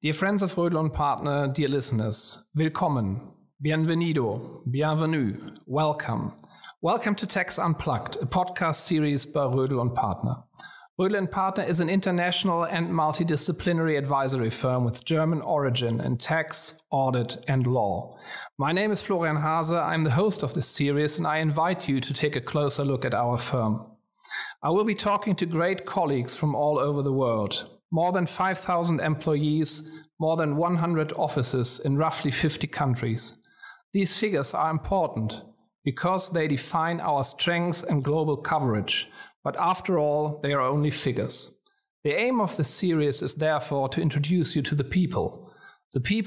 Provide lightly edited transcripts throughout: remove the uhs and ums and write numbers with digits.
Dear friends of Rödl & Partner, dear listeners, willkommen, bienvenido, bienvenue, welcome. Welcome to Tax Unplugged, a podcast series by Rödl & Partner. Rödl & Partner is an international and multidisciplinary advisory firm with German origin in tax, audit and law. My name is Florian Hase, I'm the host of this series and I invite you to take a closer look at our firm. I will be talking to great colleagues from all over the world. More than 5,000 employees, more than 100 offices in roughly 50 countries. These figures are important because they define our strength and global coverage, but after all, they are only figures. The aim of this series is therefore to introduce you to the people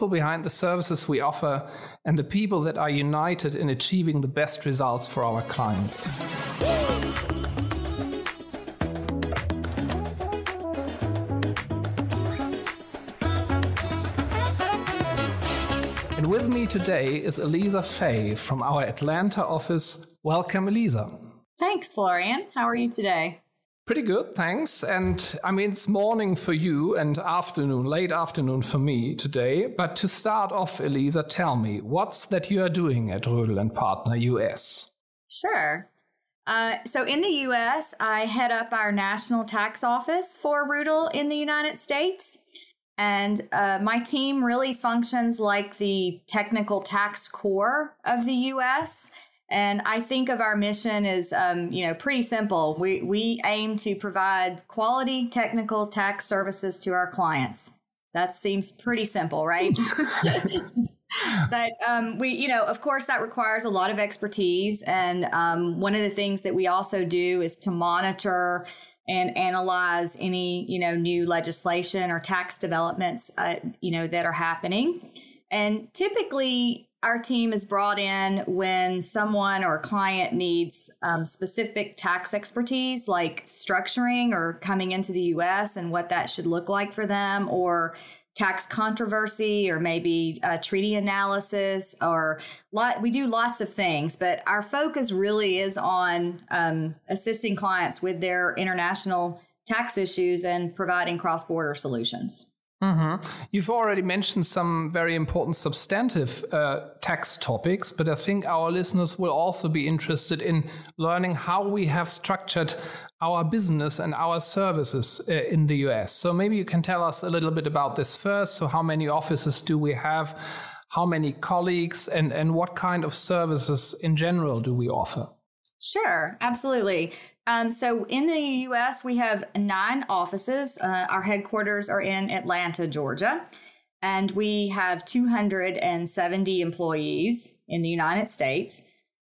behind the services we offer, and the people that are united in achieving the best results for our clients. And with me today is Elisa Fay from our Atlanta office. Welcome, Elisa. Thanks, Florian. How are you today? Pretty good, thanks. And I mean, it's morning for you and late afternoon for me today. But to start off, Elisa, tell me, what's that you are doing at Rödl & Partner US? Sure. So in the US, I head up our national tax office for Rödl in the United States. And my team really functions like the technical tax core of the U.S. And I think of our mission as, pretty simple. We aim to provide quality technical tax services to our clients. That seems pretty simple, right? But of course, that requires a lot of expertise. And one of the things that we also do is to monitor and analyze any, new legislation or tax developments, that are happening. And typically, our team is brought in when someone or a client needs specific tax expertise, like structuring or coming into the U.S. and what that should look like for them, or tax controversy, or maybe treaty analysis, we do lots of things, but our focus really is on assisting clients with their international tax issues and providing cross-border solutions. Mm-hmm. You've already mentioned some very important substantive tax topics, but I think our listeners will also be interested in learning how we have structured our business and our services in the US. So maybe you can tell us a little bit about this first. So how many offices do we have? How many colleagues and what kind of services in general do we offer? Sure, absolutely. So in the U.S., we have 9 offices. Our headquarters are in Atlanta, Georgia, and we have 270 employees in the United States.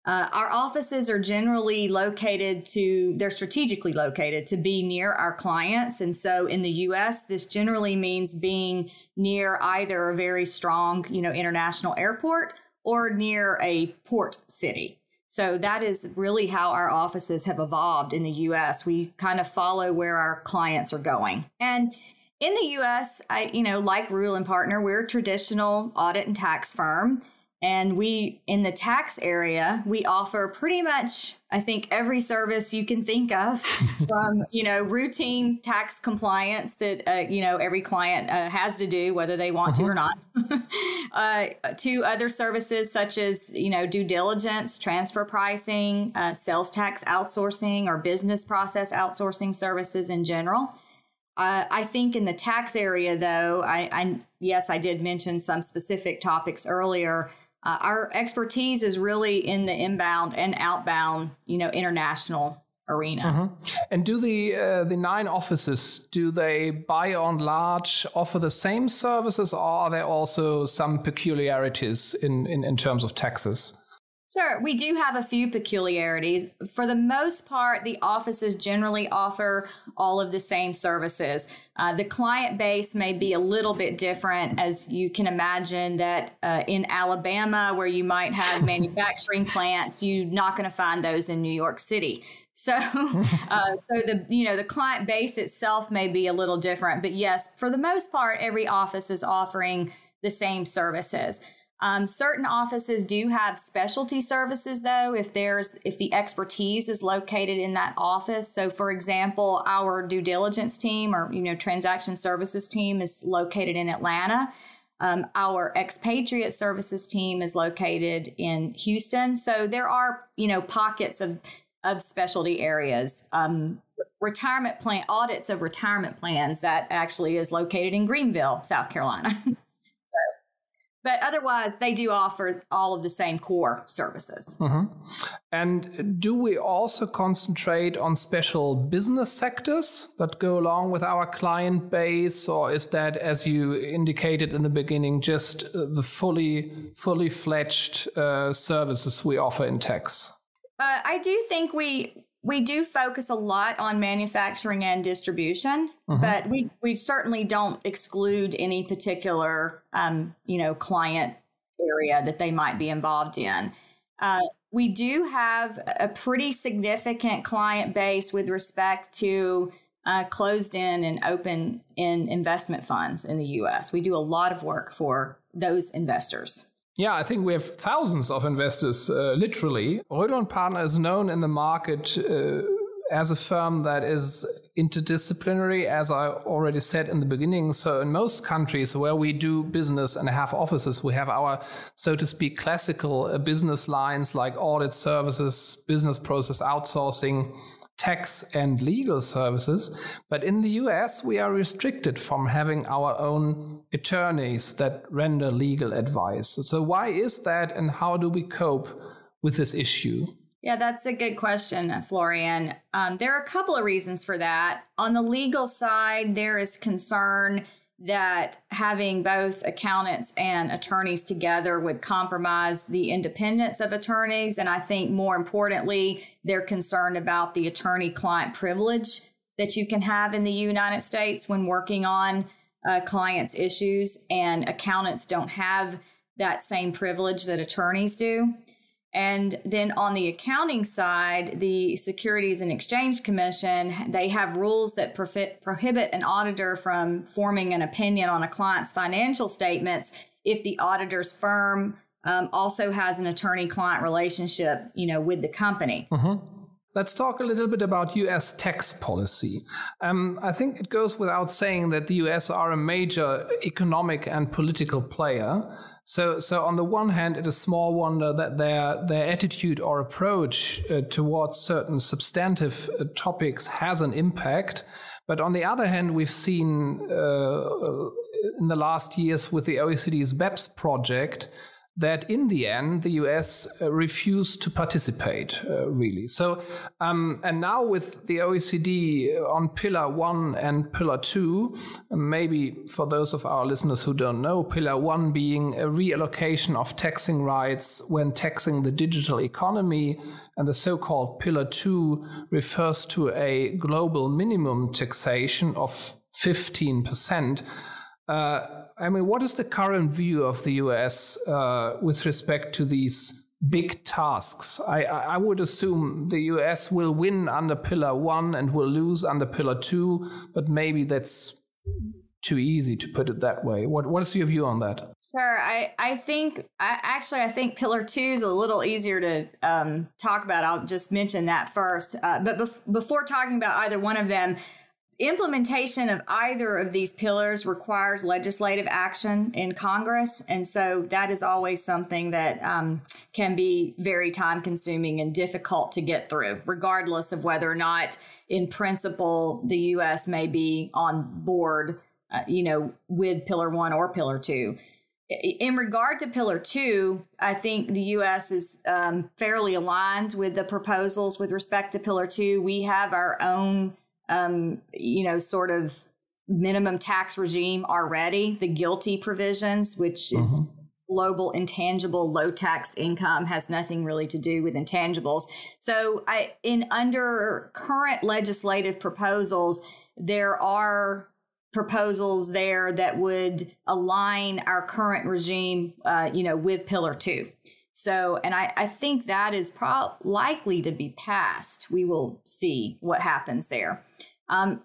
Our offices are generally they're strategically located to be near our clients. And so in the U.S., this generally means being near either a very strong, international airport or near a port city. So that is really how our offices have evolved in the U.S. We kind of follow where our clients are going. And in the U.S., like Rödl & Partner, we're a traditional audit and tax firm. And in the tax area, we offer pretty much, I think, every service you can think of from, routine tax compliance that, every client has to do, whether they want to or not, to other services such as, due diligence, transfer pricing, sales tax outsourcing, or business process outsourcing services in general. I think in the tax area, though, yes, I did mention some specific topics earlier. Our expertise is really in the inbound and outbound, international arena. Mm-hmm. And do the 9 offices, do they by and large offer the same services, or are there also some peculiarities in terms of taxes? Sure. We do have a few peculiarities. For the most part, the offices generally offer all of the same services. The client base may be a little bit different, as you can imagine that in Alabama, where you might have manufacturing plants, you're not going to find those in New York City. So, the client base itself may be a little different. But yes, for the most part, every office is offering the same services. Certain offices do have specialty services, though, if the expertise is located in that office. So, for example, our due diligence team or transaction services team is located in Atlanta. Our expatriate services team is located in Houston. So there are pockets of specialty areas. Retirement plan audits of retirement plans that actually is located in Greenville, South Carolina. But otherwise, they do offer all of the same core services. Mm-hmm. And do we also concentrate on special business sectors that go along with our client base? Or is that, as you indicated in the beginning, just the fully fledged services we offer in tax? I do think we do focus a lot on manufacturing and distribution, but we certainly don't exclude any particular, client area that they might be involved in. We do have a pretty significant client base with respect to closed-end and open-end investment funds in the U.S. We do a lot of work for those investors. Yeah, I think we have thousands of investors, literally. Rödl & Partner is known in the market as a firm that is interdisciplinary, as I already said in the beginning. So in most countries where we do business and have offices, we have our, so to speak, classical business lines like audit services, business process outsourcing, tax and legal services. But in the US, we are restricted from having our own attorneys that render legal advice. So why is that, and how do we cope with this issue? Yeah, that's a good question, Florian. There are a couple of reasons for that. On the legal side, there is concern that having both accountants and attorneys together would compromise the independence of attorneys. And I think more importantly, they're concerned about the attorney-client privilege that you can have in the United States when working on clients' issues, and accountants don't have that same privilege that attorneys do. And then on the accounting side, the Securities and Exchange Commission, they have rules that prohibit an auditor from forming an opinion on a client's financial statements if the auditor's firm also has an attorney-client relationship, with the company. Let's talk a little bit about U.S. tax policy. I think it goes without saying that the U.S. are a major economic and political player. So on the one hand, it is small wonder that their attitude or approach towards certain substantive topics has an impact. But on the other hand, we've seen in the last years with the OECD's BEPS project that in the end, the US refused to participate, really. So, and now with the OECD on Pillar 1 and Pillar 2, maybe for those of our listeners who don't know, Pillar 1 being a reallocation of taxing rights when taxing the digital economy, and the so-called Pillar 2 refers to a global minimum taxation of 15%. What is the current view of the US with respect to these big tasks? I would assume the US will win under Pillar 1 and will lose under Pillar 2, but maybe that's too easy to put it that way. What is your view on that? Sure. I think Pillar 2 is a little easier to talk about. I'll just mention that first. But before talking about either one of them, implementation of either of these pillars requires legislative action in Congress. And so that is always something that can be very time consuming and difficult to get through, regardless of whether or not in principle the U.S. may be on board, with Pillar 1 or Pillar 2. In regard to Pillar 2, I think the U.S. is fairly aligned with the proposals with respect to Pillar 2. We have our own sort of minimum tax regime already, the GILTI provisions, which is global intangible low taxed income, has nothing really to do with intangibles. So under current legislative proposals, there are proposals there that would align our current regime, with Pillar 2. So, and I think that is likely to be passed. We will see what happens there.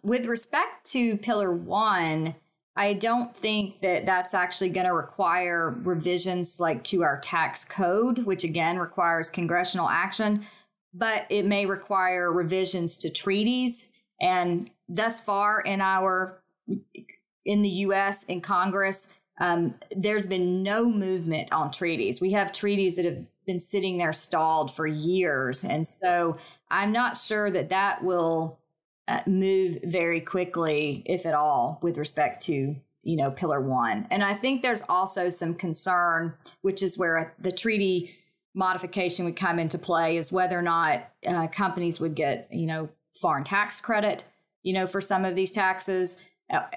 With respect to Pillar 1, I don't think that that's actually going to require revisions like to our tax code, which again requires congressional action, but it may require revisions to treaties. And thus far in the U.S. in Congress, there's been no movement on treaties. We have treaties that have been sitting there stalled for years. And so I'm not sure that will move very quickly, if at all, with respect to, Pillar 1. And I think there's also some concern, which is where the treaty modification would come into play, is whether or not companies would get, foreign tax credit, for some of these taxes.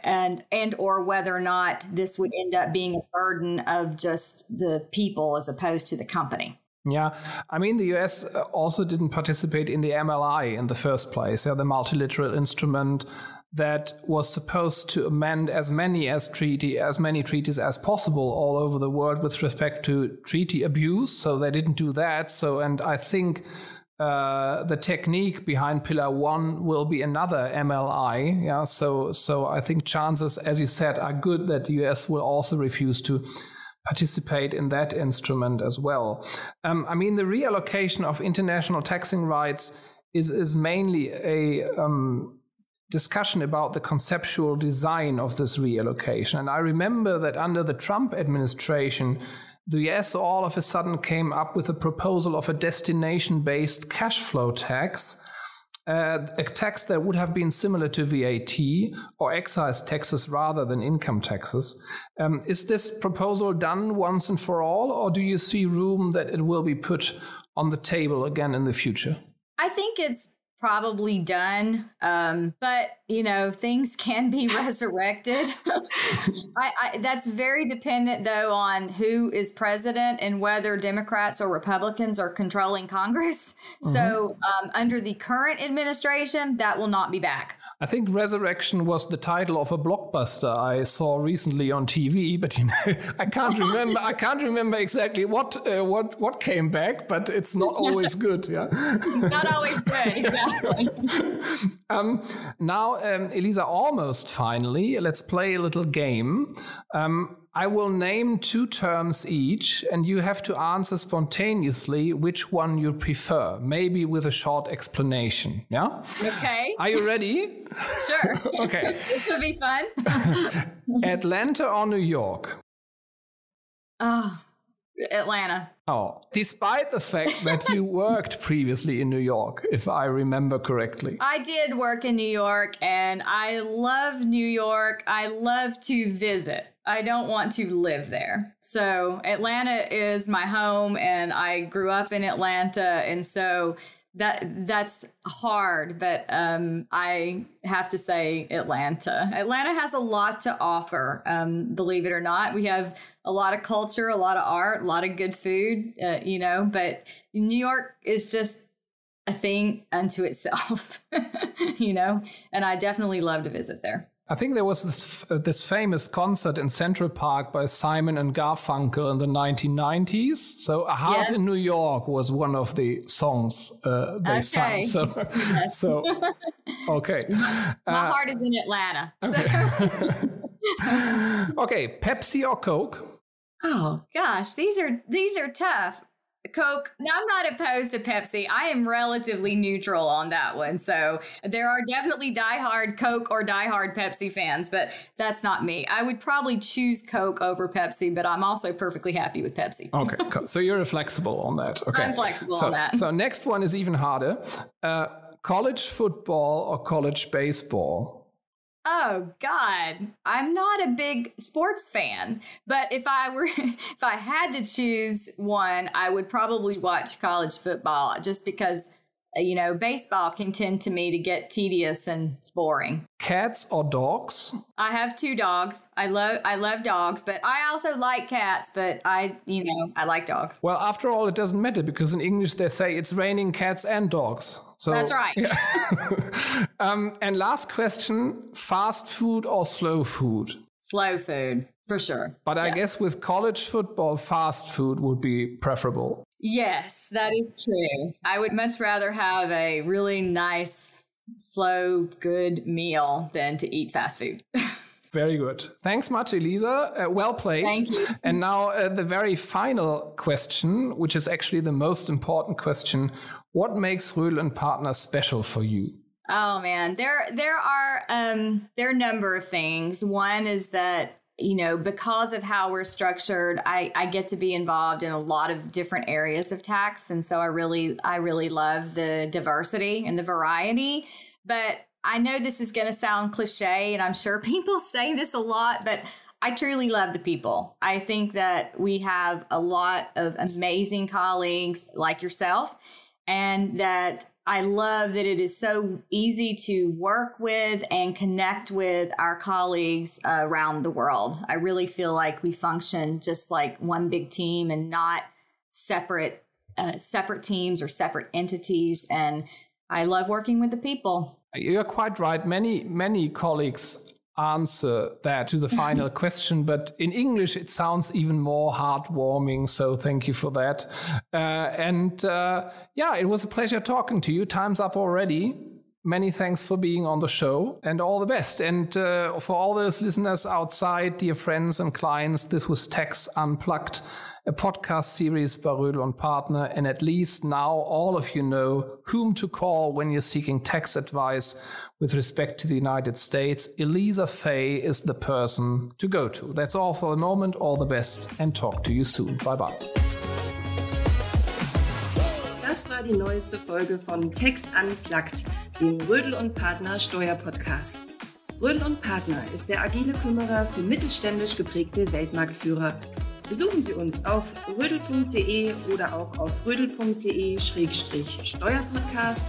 And or whether or not this would end up being a burden of just the people as opposed to the company. Yeah, I mean, the US also didn't participate in the MLI in the first place, the multilateral instrument that was supposed to amend as many treaties as possible all over the world with respect to treaty abuse. So they didn't do that. And I think the technique behind Pillar 1 will be another MLI. Yeah, so I think chances, as you said, are good that the US will also refuse to participate in that instrument as well. I mean, the reallocation of international taxing rights is mainly a discussion about the conceptual design of this reallocation. And I remember that under the Trump administration, the US all of a sudden came up with a proposal of a destination-based cash flow tax, a tax that would have been similar to VAT or excise taxes rather than income taxes. Is this proposal done once and for all, or do you see room that it will be put on the table again in the future? I think it's probably done, but things can be resurrected. That's very dependent, though, on who is president and whether Democrats or Republicans are controlling Congress. Mm-hmm. So under the current administration, that will not be back. I think Resurrection was the title of a blockbuster I saw recently on TV, but I can't remember. I can't remember exactly what came back, but it's not always good. Yeah, it's not always good. Exactly. Now, Elisa, almost finally, let's play a little game. I will name 2 terms each, and you have to answer spontaneously which one you prefer, maybe with a short explanation. Yeah? Okay. Are you ready? Sure. Okay. This will be fun. Atlanta or New York? Oh, Atlanta. Oh, despite the fact that you worked previously in New York, if I remember correctly. I did work in New York, and I love New York. I love to visit. I don't want to live there. So Atlanta is my home, and I grew up in Atlanta. And so that's hard, but I have to say Atlanta. Atlanta has a lot to offer, believe it or not. We have a lot of culture, a lot of art, a lot of good food, but New York is just a thing unto itself, and I definitely love to visit there. I think there was this famous concert in Central Park by Simon and Garfunkel in the 1990s. So A Heart in New York was one of the songs they sang. So, yes. Okay. My heart is in Atlanta. Okay. Okay, Pepsi or Coke? Oh, gosh, these are tough. Coke. Now, I'm not opposed to Pepsi. I am relatively neutral on that one. So there are definitely diehard Coke or diehard Pepsi fans, but that's not me. I would probably choose Coke over Pepsi, but I'm also perfectly happy with Pepsi. Okay, cool. So you're flexible on that. Okay. I'm flexible on that. So next one is even harder. College football or college baseball? Oh God, I'm not a big sports fan, but if I had to choose one, I would probably watch college football just because, baseball can tend to me to get tedious and boring. Cats or dogs? I have 2 dogs. I love dogs, but I also like cats, but I like dogs. Well, after all, it doesn't matter because in English they say it's raining cats and dogs. So that's right. Yeah. And last question, fast food or slow food? Slow food, for sure. But I guess with college football, fast food would be preferable. Yes, that is true. I would much rather have a really nice, slow, good meal than to eat fast food. Very good. Thanks much, Elisa. Well played. Thank you. And now the very final question, which is actually the most important question. What makes Rödl & Partner special for you? Oh, man, there are a number of things. One is that, because of how we're structured, I get to be involved in a lot of different areas of tax. And so I really love the diversity and the variety. But I know this is going to sound cliche, and I'm sure people say this a lot, but I truly love the people. I think that we have a lot of amazing colleagues like yourself, and that I love that it is so easy to work with and connect with our colleagues around the world. I really feel like we function just like one big team and not separate teams or separate entities. And I love working with the people. You're quite right. Many colleagues answer that to the final question, but in English it sounds even more heartwarming. So thank you for that. It was a pleasure talking to you. Time's up already. Many thanks for being on the show, and all the best. And for all those listeners outside, dear friends and clients, this was Tax Unplugged, a podcast series by Rödl & Partner. And at least now all of you know whom to call when you're seeking tax advice with respect to the United States. Elisa Fay is the person to go to. That's all for the moment. All the best, and talk to you soon. Bye-bye. Das war die neueste Folge von Tax Unplugged, dem Rödl & Partner Steuerpodcast. Rödl & Partner ist der agile Kümmerer für mittelständisch geprägte Weltmarktführer. Besuchen Sie uns auf rödl.de oder auch auf rödl.de/Steuerpodcast.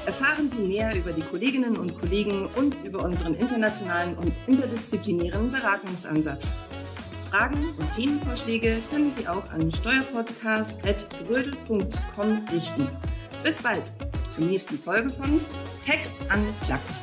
Erfahren Sie mehr über die Kolleginnen und Kollegen und über unseren internationalen und interdisziplinären Beratungsansatz. Fragen und Themenvorschläge können Sie auch an steuerpodcast@rödl.com richten. Bis bald zur nächsten Folge von Tax Unplugged.